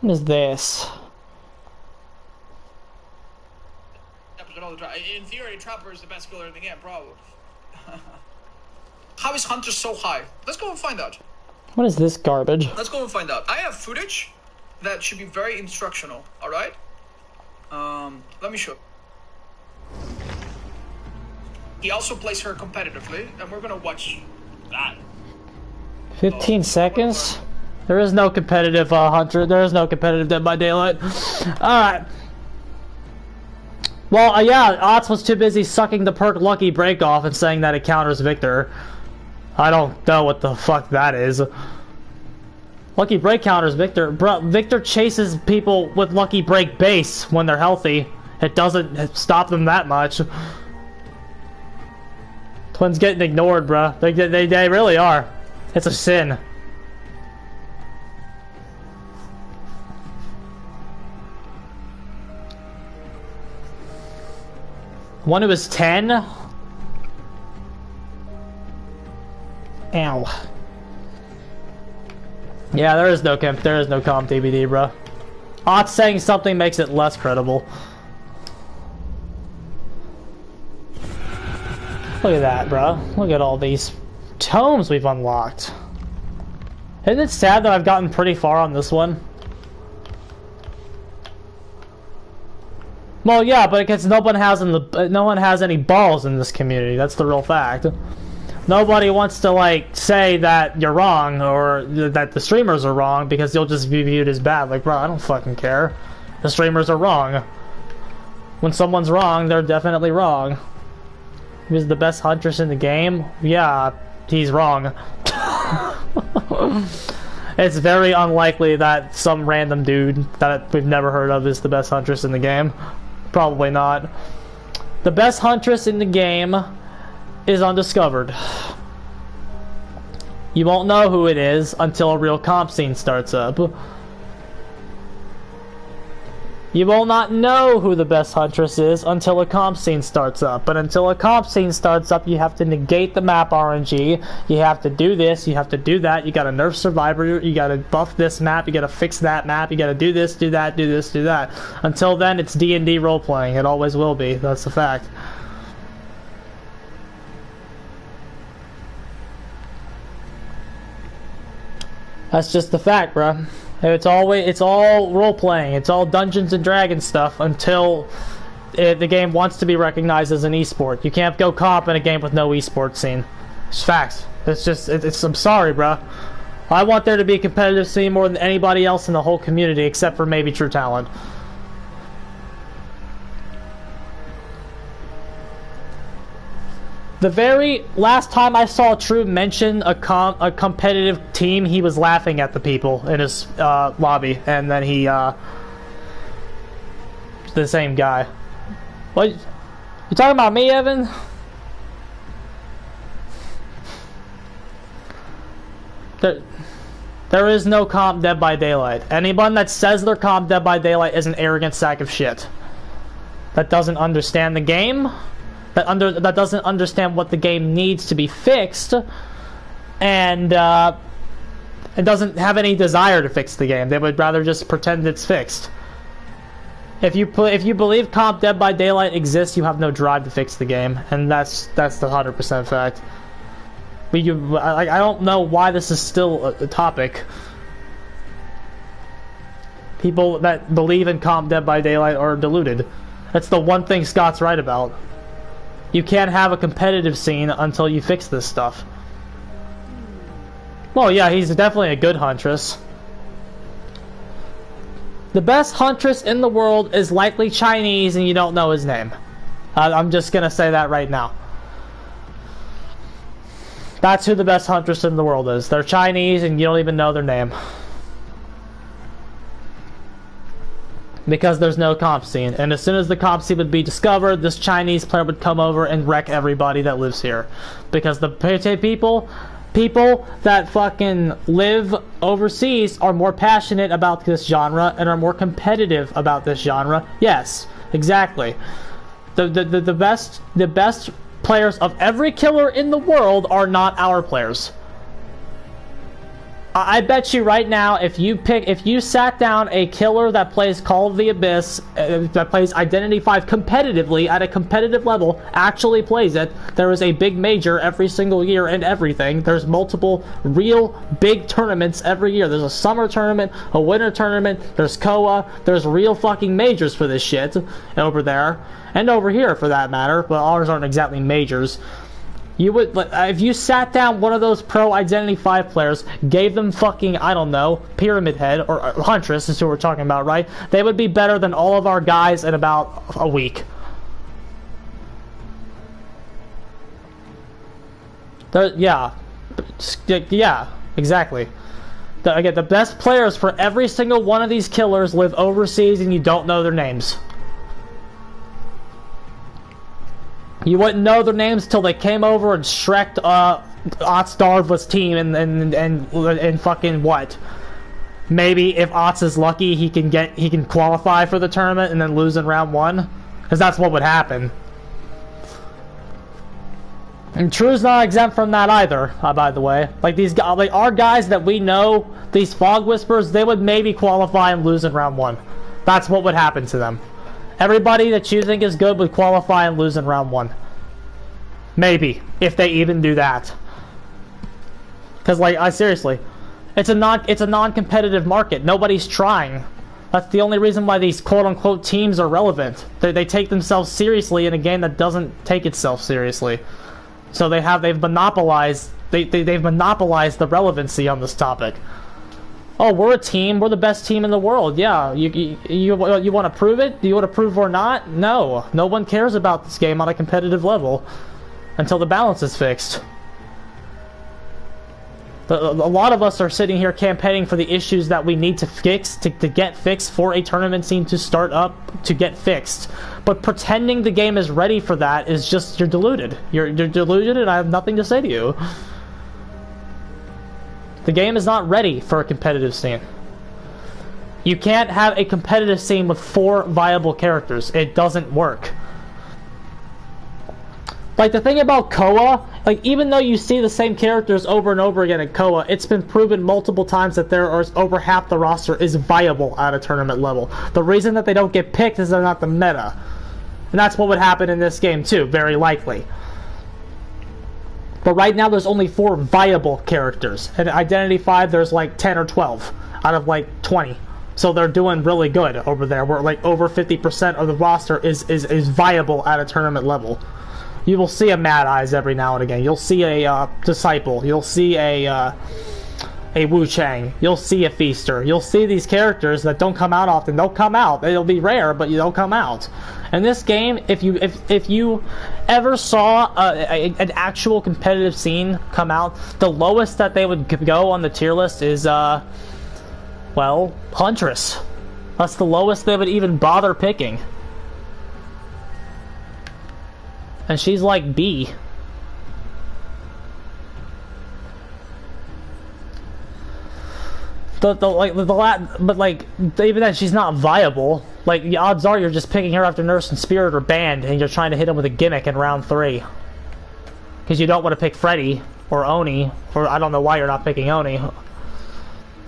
What is this? In theory, Trapper is the best killer in the game, probably. How is Hunter so high? Let's go and find out. What is this garbage? Let's go and find out. I have footage that should be very instructional, alright? Let me show. He also plays her competitively, and we're gonna watch that. 15 seconds? There is no competitive Hunter. There is no competitive Dead by Daylight. Alright. Well, yeah, Otz was too busy sucking the perk Lucky Break off and saying that it counters Victor. I don't know what the fuck that is. Lucky Break counters Victor. Bro, Victor chases people with Lucky Break base when they're healthy. It doesn't stop them that much. Twins getting ignored, bro. They really are. It's a sin. One who was 10? Ow. Yeah, there is no comp DVD, bro. Otz saying something makes it less credible. Look at that, bro. Look at all these tomes we've unlocked. Isn't it sad that I've gotten pretty far on this one? Well, yeah, but because no one has any balls in this community. That's the real fact. Nobody wants to like say that you're wrong or that the streamers are wrong because you'll just be viewed as bad. Like, bro, I don't fucking care. The streamers are wrong. When someone's wrong, they're definitely wrong. He's the best huntress in the game. Yeah, he's wrong. It's very unlikely that some random dude that we've never heard of is the best huntress in the game. Probably not. The best huntress in the game is undiscovered. You won't know who it is until a real comp scene starts up. You will not know who the best huntress is until a comp scene starts up. But until a comp scene starts up, you have to negate the map RNG. You have to do this, you have to do that. You gotta nerf Survivor, you gotta buff this map, you gotta fix that map, you gotta do this, do that, do this, do that. Until then, it's D&D role-playing. It always will be. That's the fact. That's just the fact, bruh. It's all role-playing. It's all Dungeons and Dragons stuff until the game wants to be recognized as an esport. You can't go comp in a game with no esports scene. It's facts. I'm sorry, bruh. I want there to be a competitive scene more than anybody else in the whole community, except for maybe True Talent. The very last time I saw True mention a competitive team, he was laughing at the people in his lobby, and then he the same guy. What? You talking about me, Evan? There is no comp Dead by Daylight. Anyone that says they're comp Dead by Daylight is an arrogant sack of shit. That doesn't understand the game. That doesn't understand what the game needs to be fixed, and it doesn't have any desire to fix the game. They would rather just pretend it's fixed. If you believe comp Dead by Daylight exists, you have no drive to fix the game, and that's the 100% fact. But I don't know why this is still a topic. People that believe in comp Dead by Daylight are deluded. That's the one thing Scott's right about. You can't have a competitive scene until you fix this stuff. Well, yeah, he's definitely a good huntress. The best huntress in the world is likely Chinese and you don't know his name. I'm just gonna say that right now. That's who the best huntress in the world is. They're Chinese and you don't even know their name. Because there's no comp scene, and as soon as the comp scene would be discovered, this Chinese player would come over and wreck everybody that lives here. Because the people that fucking live overseas are more passionate about this genre and are more competitive about this genre. Yes, exactly. The best players of every killer in the world are not our players. I bet you right now, if you sat down a killer that plays Call of the Abyss, that plays Identity 5 competitively at a competitive level, actually plays it, there is a big major every single year and everything. There's multiple real big tournaments every year. There's a summer tournament, a winter tournament, there's KOA, there's real fucking majors for this shit over there. And over here for that matter, but ours aren't exactly majors. You would, if you sat down one of those pro Identity 5 players, gave them fucking, I don't know, Pyramid Head, or Huntress is who we're talking about, right? They would be better than all of our guys in about a week. Yeah, exactly. Again, the best players for every single one of these killers live overseas and you don't know their names. You wouldn't know their names till they came over and shreked Otsdarva's team and fucking what? Maybe if Ots is lucky, he can qualify for the tournament and then lose in round 1, because that's what would happen. And True's not exempt from that either, by the way. Like these guys, like our guys that we know, these Fog Whispers, they would maybe qualify and lose in round 1. That's what would happen to them. Everybody that you think is good would qualify and lose in round 1. Maybe, if they even do that. Because, like, seriously, it's a non-competitive market. Nobody's trying. That's the only reason why these quote-unquote teams are relevant. They take themselves seriously in a game that doesn't take itself seriously. So they've monopolized the relevancy on this topic. Oh, we're a team. We're the best team in the world. Yeah, you want to prove it? Do you want to prove or not? No. No one cares about this game on a competitive level until the balance is fixed. A lot of us are sitting here campaigning for the issues that we need to fix, to get fixed for a tournament scene to start up, to get fixed. But pretending the game is ready for that is just, you're deluded. You're deluded and I have nothing to say to you. The game is not ready for a competitive scene. You can't have a competitive scene with 4 viable characters. It doesn't work. Like, the thing about KOA, like, even though you see the same characters over and over again at KOA, it's been proven multiple times that there are over half the roster is viable at a tournament level. The reason that they don't get picked is they're not the meta. And that's what would happen in this game too, very likely. But right now there's only 4 viable characters. In Identity 5 there's like 10 or 12 out of like 20. So they're doing really good over there. Where like over 50% of the roster is viable at a tournament level. You will see a Mad Eyes every now and again. You'll see a Disciple. You'll see a Wu Chang. You'll see a Feaster. You'll see these characters that don't come out often. They'll come out. It'll be rare, but they'll come out. In this game, if you ever saw an actual competitive scene come out, the lowest that they would go on the tier list is, well, Huntress. That's the lowest they would even bother picking. And she's like B. But even then, she's not viable. Like, the odds are you're just picking her after Nurse and Spirit or Band, and you're trying to hit them with a gimmick in round 3. Because you don't want to pick Freddy or Oni, or I don't know why you're not picking Oni,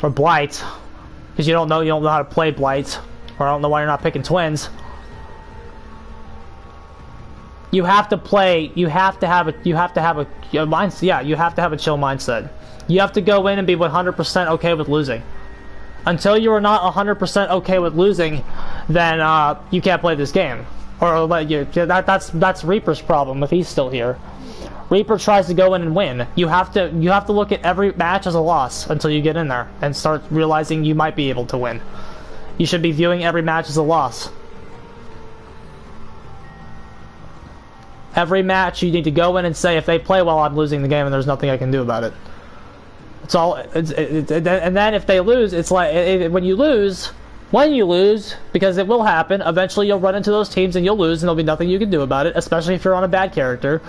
or Blight, because you don't know how to play Blight, or I don't know why you're not picking Twins. You have to play. You have to have a mindset. Yeah, you have to have a chill mindset. You have to go in and be 100% okay with losing. Until you are not 100% okay with losing, then you can't play this game. Or that's Reaper's problem if he's still here. Reaper tries to go in and win. You have to look at every match as a loss until you get in there and start realizing you might be able to win. You should be viewing every match as a loss. Every match you need to go in and say, if they play well, I'm losing the game and there's nothing I can do about it. It's all, and then if they lose, it's like, when you lose, because it will happen, eventually you'll run into those teams and you'll lose and there'll be nothing you can do about it, especially if you're on a bad character.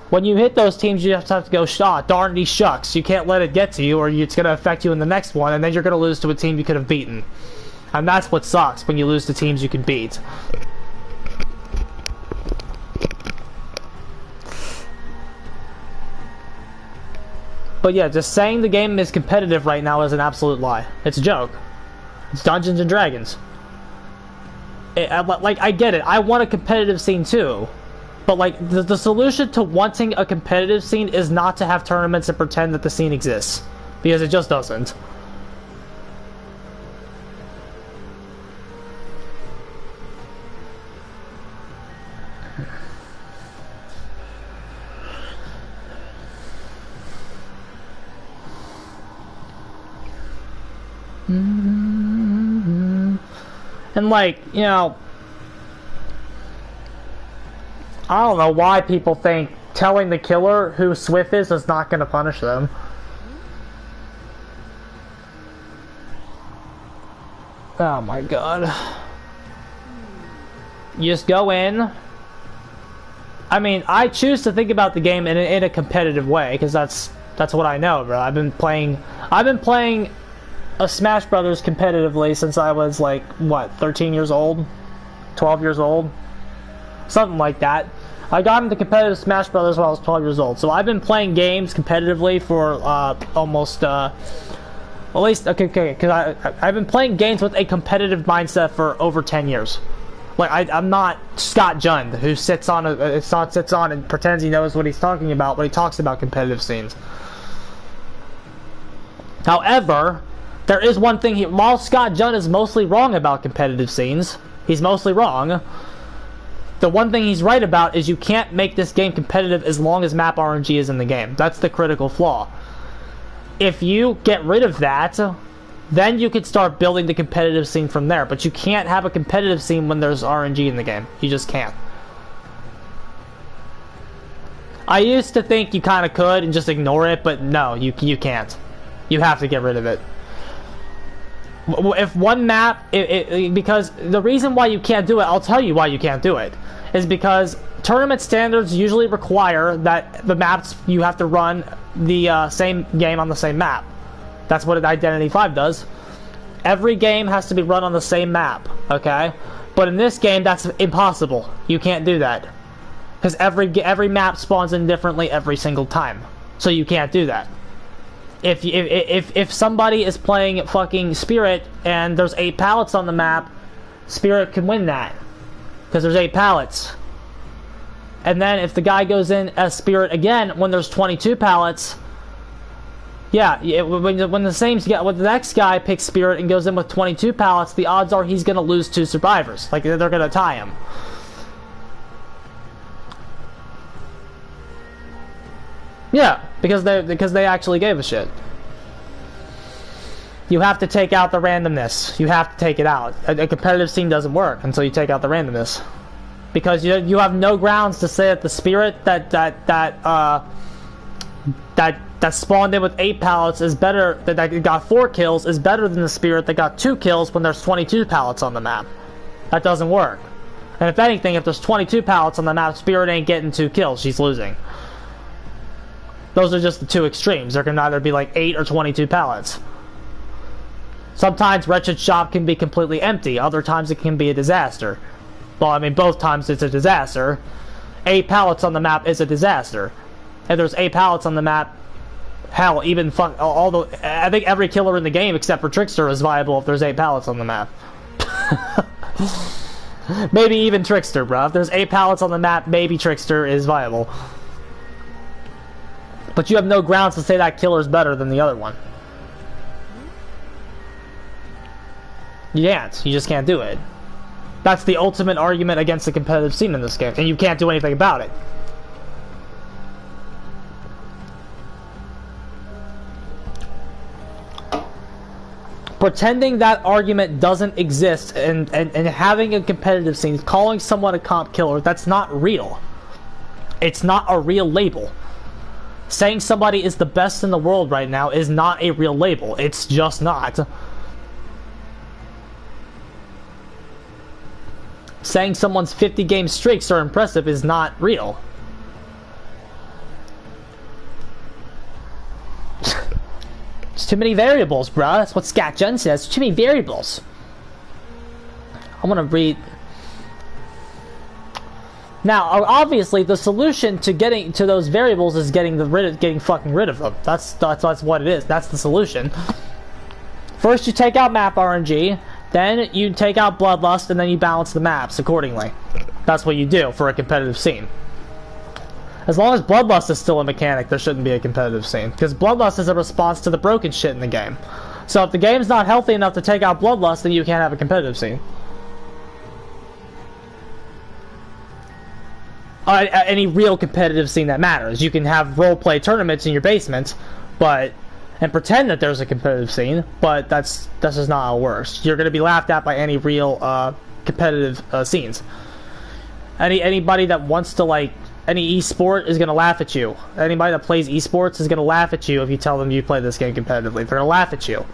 When you hit those teams, you have to go, darnity shucks, you can't let it get to you or it's going to affect you in the next one, and then you're going to lose to a team you could have beaten. And that's what sucks, when you lose to teams you can beat. But yeah, just saying the game is competitive right now is an absolute lie. It's a joke. It's Dungeons and Dragons. Like, I get it. I want a competitive scene too. But like, the solution to wanting a competitive scene is not to have tournaments and pretend that the scene exists. Because it just doesn't. And like, you know, I don't know why people think telling the killer who Swift is not going to punish them. Oh my god. You just go in. I mean, I choose to think about the game in a competitive way because that's what I know, bro. I've been playing a Smash Brothers competitively since I was like, what, 13 years old? 12 years old? Something like that. I got into competitive Smash Brothers when I was 12 years old. So I've been playing games competitively for almost, at least, okay, because I've been playing games with a competitive mindset for over 10 years. Like, I'm not Scott Jund, who sits on and pretends he knows what he's talking about when he talks about competitive scenes. However, there is one thing while Scott Jund is mostly wrong about competitive scenes, he's mostly wrong, the one thing he's right about is you can't make this game competitive as long as map RNG is in the game. That's the critical flaw. If you get rid of that, then you could start building the competitive scene from there, but you can't have a competitive scene when there's RNG in the game. You just can't. I used to think you kind of could and just ignore it, but no, you can't. You have to get rid of it. If one map, because the reason why you can't do it, I'll tell you why you can't do it, is because tournament standards usually require that the maps, you have to run the same game on the same map. That's what Identity 5 does. Every game has to be run on the same map, okay? But in this game, that's impossible. You can't do that. Because every map spawns in differently every single time. So you can't do that. If somebody is playing fucking Spirit and there's 8 pallets on the map, Spirit can win that. Because there's 8 pallets. And then if the guy goes in as Spirit again when there's 22 pallets, yeah, when the next guy picks Spirit and goes in with 22 pallets, the odds are he's gonna lose 2 survivors. Like, they're gonna tie him. Yeah, because they actually gave a shit. You have to take out the randomness. You have to take it out. A competitive scene doesn't work until you take out the randomness, because you have no grounds to say that the Spirit that spawned in with 8 pallets is better, that got 4 kills is better than the Spirit that got 2 kills when there's 22 pallets on the map. That doesn't work. And if anything, if there's 22 pallets on the map, Spirit ain't getting 2 kills. She's losing. Those are just the 2 extremes. There can either be like 8 or 22 pallets. Sometimes Wretched Shop can be completely empty. Other times it can be a disaster. Well, I mean, both times it's a disaster. 8 pallets on the map is a disaster. If there's 8 pallets on the map, hell, even I think every killer in the game except for Trickster is viable if there's 8 pallets on the map. Maybe even Trickster, bro. If there's 8 pallets on the map, maybe Trickster is viable. But you have no grounds to say that killer is better than the other one. You can't. You just can't do it. That's the ultimate argument against the competitive scene in this game, and you can't do anything about it. Pretending that argument doesn't exist and having a competitive scene, calling someone a comp killer, that's not real. It's not a real label. Saying somebody is the best in the world right now is not a real label. It's just not. Saying someone's 50-game streaks are impressive is not real. There's too many variables, bruh. That's what Scott Jund says. Too many variables. I want to read... Now, obviously, the solution to getting to those variables is getting fucking rid of them. That's what it is. That's the solution. First, you take out map RNG, then you take out Bloodlust, and then you balance the maps accordingly. That's what you do for a competitive scene. As long as Bloodlust is still a mechanic, there shouldn't be a competitive scene, because Bloodlust is a response to the broken shit in the game. So if the game's not healthy enough to take out Bloodlust, then you can't have a competitive scene. Any real competitive scene that matters. You can have role-play tournaments in your basement, and pretend that there's a competitive scene, but that's just not how it works. You're going to be laughed at by any real competitive scenes. Anybody that wants to, like, any esport is going to laugh at you. Anybody that plays esports is going to laugh at you if you tell them you play this game competitively. They're going to laugh at you.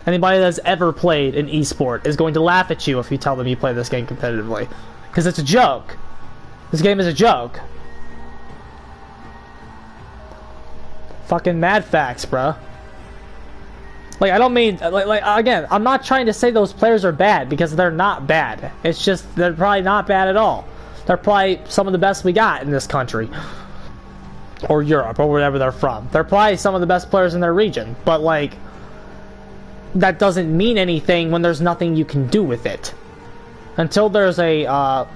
Anybody that's ever played an esport is going to laugh at you if you tell them you play this game competitively. Because it's a joke. This game is a joke. Fucking mad facts, bruh. Like, I don't mean, like again, I'm not trying to say those players are bad, because they're not bad. It's just, they're probably not bad at all. They're probably some of the best we got in this country. Or Europe, or wherever they're from. They're probably some of the best players in their region. But, like, that doesn't mean anything when there's nothing you can do with it. Until there's a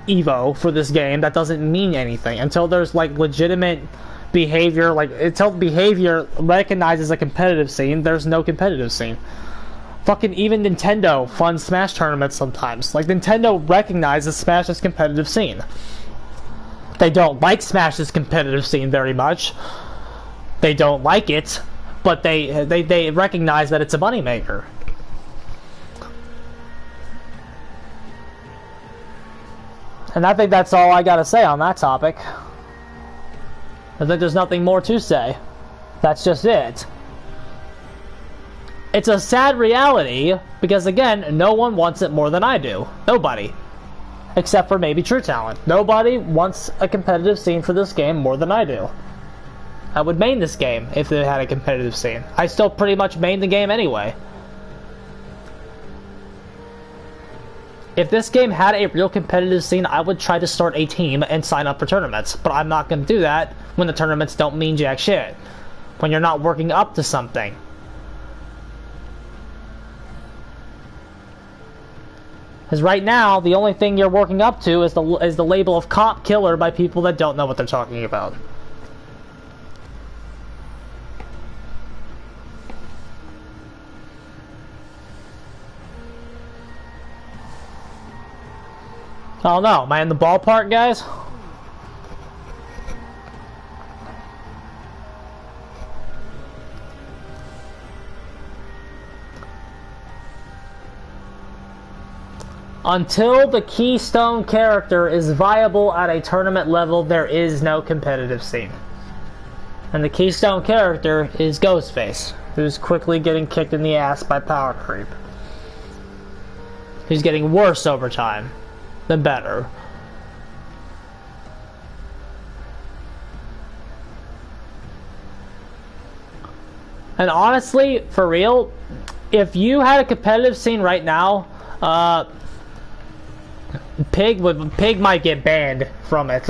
Evo for this game, that doesn't mean anything. Until there's, like, legitimate behavior, like, until behavior recognizes a competitive scene, there's no competitive scene. Fucking even Nintendo funds Smash tournaments sometimes. Like, Nintendo recognizes Smash's competitive scene. They don't like Smash's competitive scene very much. They don't like it, but they recognize that it's a moneymaker. And I think that's all I gotta say on that topic. I think there's nothing more to say. That's just it. It's a sad reality, because again, no one wants it more than I do. Nobody. Except for maybe True Talent. Nobody wants a competitive scene for this game more than I do. I would main this game if it had a competitive scene. I still pretty much main the game anyway. If this game had a real competitive scene, I would try to start a team and sign up for tournaments. But I'm not going to do that when the tournaments don't mean jack shit. When you're not working up to something. Because right now, the only thing you're working up to is the label of comp killer by people that don't know what they're talking about. I don't know. Am I in the ballpark, guys? Until the keystone character is viable at a tournament level, there is no competitive scene. And the keystone character is Ghostface, who's quickly getting kicked in the ass by power creep. He's getting worse over time than better. And honestly, for real, if you had a competitive scene right now, Pig might get banned from it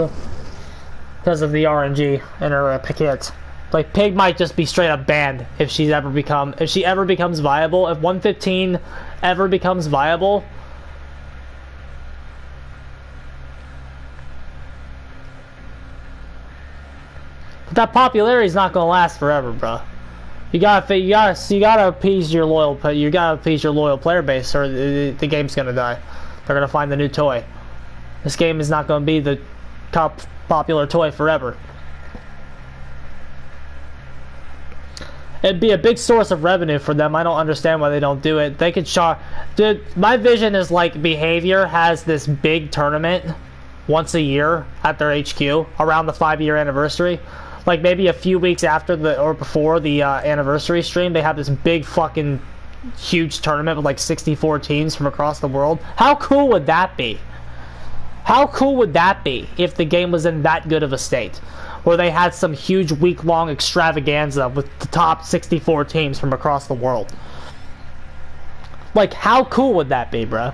because of the RNG in her kit. Like, Pig might just be straight up banned if she ever becomes viable. If 115 ever becomes viable, but that popularity is not gonna last forever, bro. You gotta appease your loyal player base, or the game's gonna die. They're gonna find the new toy. This game is not gonna be the top popular toy forever. It'd be a big source of revenue for them. I don't understand why they don't do it. They could dude, my vision is like Behavior has this big tournament once a year at their HQ around the 5-year anniversary. Like maybe a few weeks after or before the anniversary stream, they have this big fucking huge tournament with like 64 teams from across the world. How cool would that be? How cool would that be if the game was in that good of a state? Where they had some huge week-long extravaganza with the top 64 teams from across the world. Like, how cool would that be, bruh?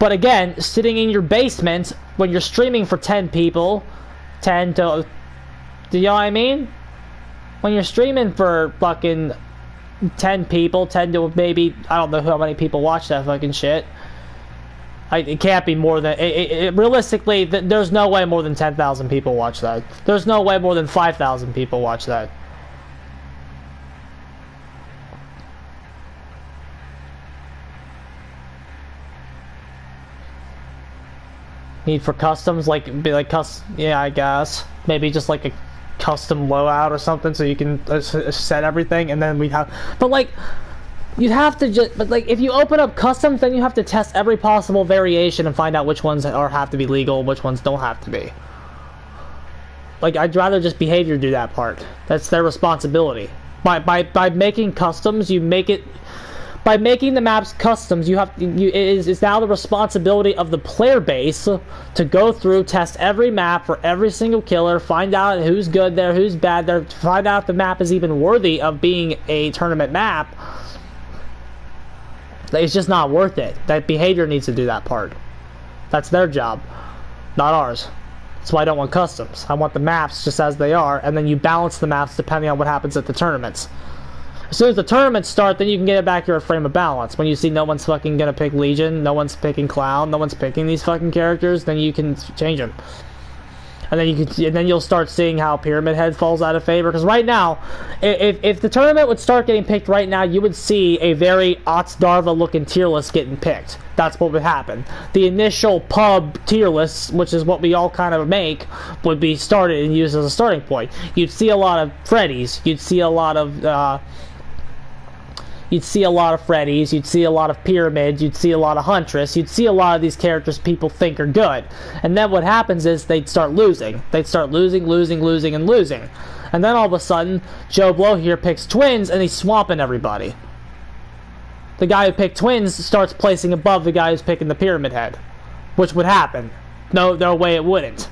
But again, sitting in your basement when you're streaming for 10 people, 10 to, do you know what I mean? When you're streaming for fucking 10 people, 10 to maybe, I don't know how many people watch that fucking shit. It can't be more than, realistically, there's no way more than 10,000 people watch that. There's no way more than 5,000 people watch that. Need for customs, like, yeah, I guess. Maybe just like a custom loadout or something so you can set everything, and then we'd have, but like, you'd have to just, but like, if you open up customs, then you have to test every possible variation and find out which ones have to be legal, which ones don't have to be. Like, I'd rather just Behavior do that part. That's their responsibility. By making customs, you make it, by making the maps customs, it's now the responsibility of the player base to go through, test every map for every single killer, find out who's good there, who's bad there, find out if the map is even worthy of being a tournament map. It's just not worth it. That Behavior needs to do that part. That's their job, not ours. That's why I don't want customs. I want the maps just as they are, and then you balance the maps depending on what happens at the tournaments. As soon as the tournaments start, then you can get it back to a frame of balance. When you see no one's fucking gonna pick Legion, no one's picking Clown, no one's picking these fucking characters, then you can change them. And then you'll start seeing how Pyramid Head falls out of favor. Because right now, if the tournament would start getting picked right now, you would see a very Otsdarva looking tier list getting picked. That's what would happen. The initial pub tier list, which is what we all kind of make, would be started and used as a starting point. You'd see a lot of Freddies. You'd see a lot of Freddies, you'd see a lot of Pyramids, you'd see a lot of Huntress, you'd see a lot of these characters people think are good. And then what happens is they'd start losing. They'd start losing. And then all of a sudden, Joe Blow here picks Twins and he's swamping everybody. The guy who picked Twins starts placing above the guy who's picking the Pyramid Head. Which would happen. No way it wouldn't.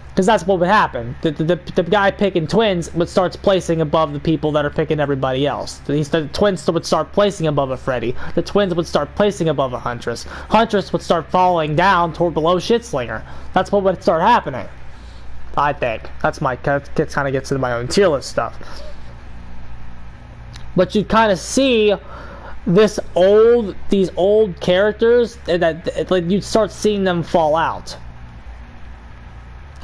Because that's what would happen. The guy picking Twins would start placing above the people that are picking everybody else. The Twins would start placing above a Freddy. The Twins would start placing above a Huntress. Huntress would start falling down toward below Shitslinger. That's what would start happening. I think. That's my, kind of gets into my own tier list stuff. But you kind of see these old characters that like you'd start seeing them fall out.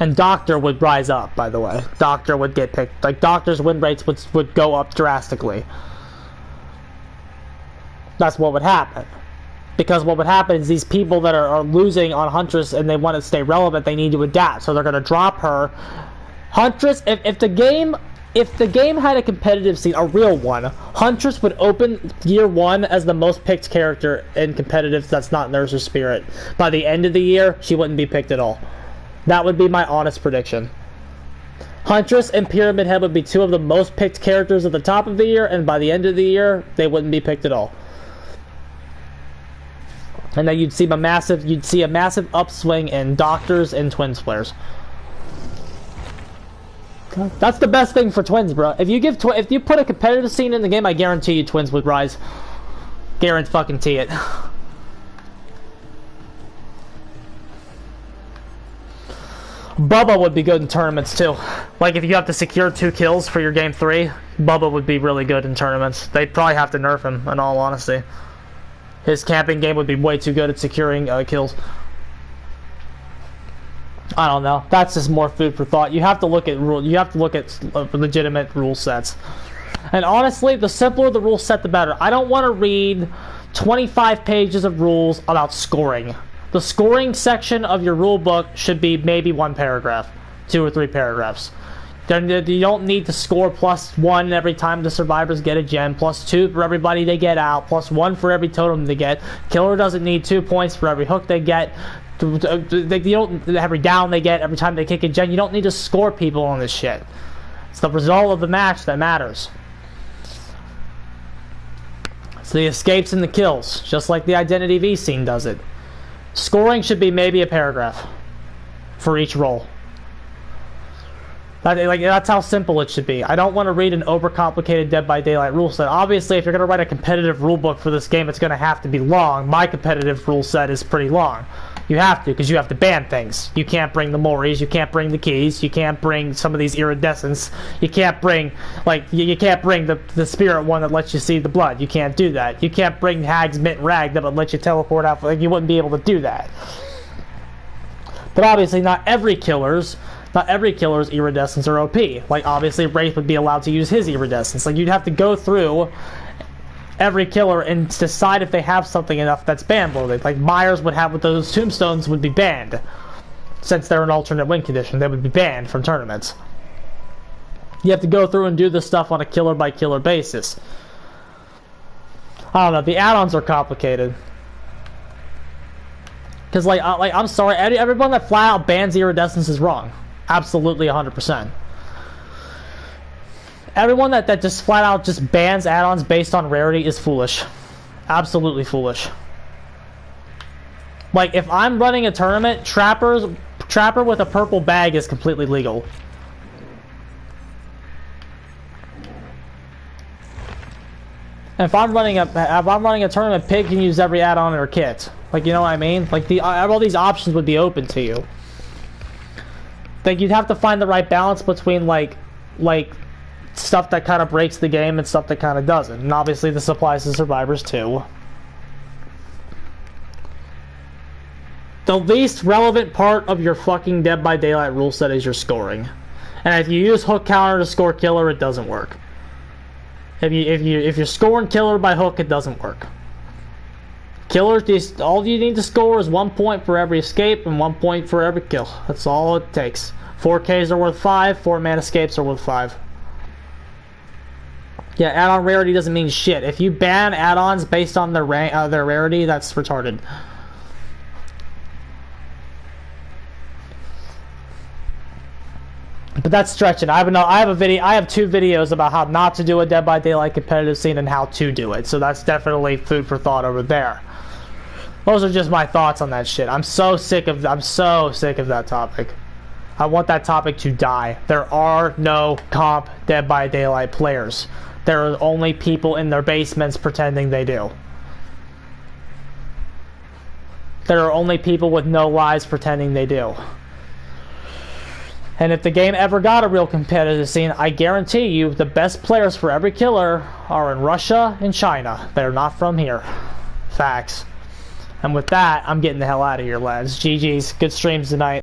And Doctor would rise up, by the way. Doctor would get picked. Like, Doctor's win rates would go up drastically. That's what would happen. Because what would happen is these people that are losing on Huntress and they want to stay relevant, they need to adapt. So they're going to drop her. Huntress, if the game had a competitive scene, a real one, Huntress would open year one as the most picked character in competitive that's not Nurse's Spirit. By the end of the year, she wouldn't be picked at all. That would be my honest prediction. Huntress and Pyramid Head would be two of the most picked characters at the top of the year, and by the end of the year, they wouldn't be picked at all. And then you'd see a massive upswing in Doctors and Twins players. That's the best thing for Twins, bro. If you put a competitive scene in the game, I guarantee you Twins would rise. Guarantee it. Bubba would be good in tournaments too. Like if you have to secure 2 kills for your game 3, Bubba would be really good in tournaments. They'd probably have to nerf him, in all honesty. His camping game would be way too good at securing kills. I don't know. That's just more food for thought. You have to look at legitimate rule sets. And honestly, the simpler the rule set, the better. I don't want to read 25 pages of rules about scoring. The scoring section of your rule book should be maybe 1 paragraph, 2 or 3 paragraphs. Then you don't need to score +1 every time the survivors get a gem, +2 for everybody they get out, +1 for every totem they get. Killer doesn't need 2 points for every hook they get. You don't, every down they get, every time they kick a gem. You don't need to score people on this shit. It's the result of the match that matters. It's the escapes and the kills, just like the Identity V scene does it. Scoring should be maybe a paragraph for each role. That's how simple it should be. I don't want to read an overcomplicated Dead by Daylight rule set. Obviously, if you're going to write a competitive rule book for this game, it's going to have to be long. My competitive rule set is pretty long. You have to, because you have to ban things. You can't bring the Moris, you can't bring the keys, you can't bring some of these iridescents, you can't bring, you can't bring the spirit one that lets you see the blood. You can't do that. You can't bring Hag's Mint Rag that would let you teleport out. You wouldn't be able to do that. But obviously, not every killer's iridescents are OP. Obviously, Wraith would be allowed to use his iridescents. You'd have to go through every killer and decide if they have something enough that's ban loaded. Myers would have with those tombstones would be banned. Since they're an alternate win condition, they would be banned from tournaments. You have to go through and do this stuff on a killer by killer basis. I don't know, the add-ons are complicated. Because I'm sorry, everyone that flat out bans iridescence is wrong. Absolutely 100%. Everyone that just flat out just bans add-ons based on rarity is foolish. Absolutely foolish. If I'm running a tournament, Trapper with a purple bag is completely legal. And if I'm running a tournament, Pig can use every add-on in her kit. You know what I mean? All these options would be open to you. You'd have to find the right balance between stuff that kind of breaks the game and stuff that kind of doesn't. And obviously this applies to survivors too. The least relevant part of your fucking Dead by Daylight rule set is your scoring. And if you use hook counter to score killer, it doesn't work. If you're scoring killer by hook, it doesn't work. Killers, all you need to score is 1 point for every escape and 1 point for every kill. That's all it takes. 4Ks are worth 5, 4-man escapes are worth 5. Yeah, add-on rarity doesn't mean shit. If you ban add-ons based on their rarity, that's retarded. But that's stretching. I have 2 videos about how not to do a Dead by Daylight competitive scene and how to do it. So that's definitely food for thought over there. Those are just my thoughts on that shit. I'm so sick of that topic. I want that topic to die. There are no comp Dead by Daylight players. There are only people in their basements pretending they do. There are only people with no lives pretending they do. And if the game ever got a real competitive scene, I guarantee you the best players for every killer are in Russia and China. They're not from here. Facts. And with that, I'm getting the hell out of here, lads. GG's. Good streams tonight.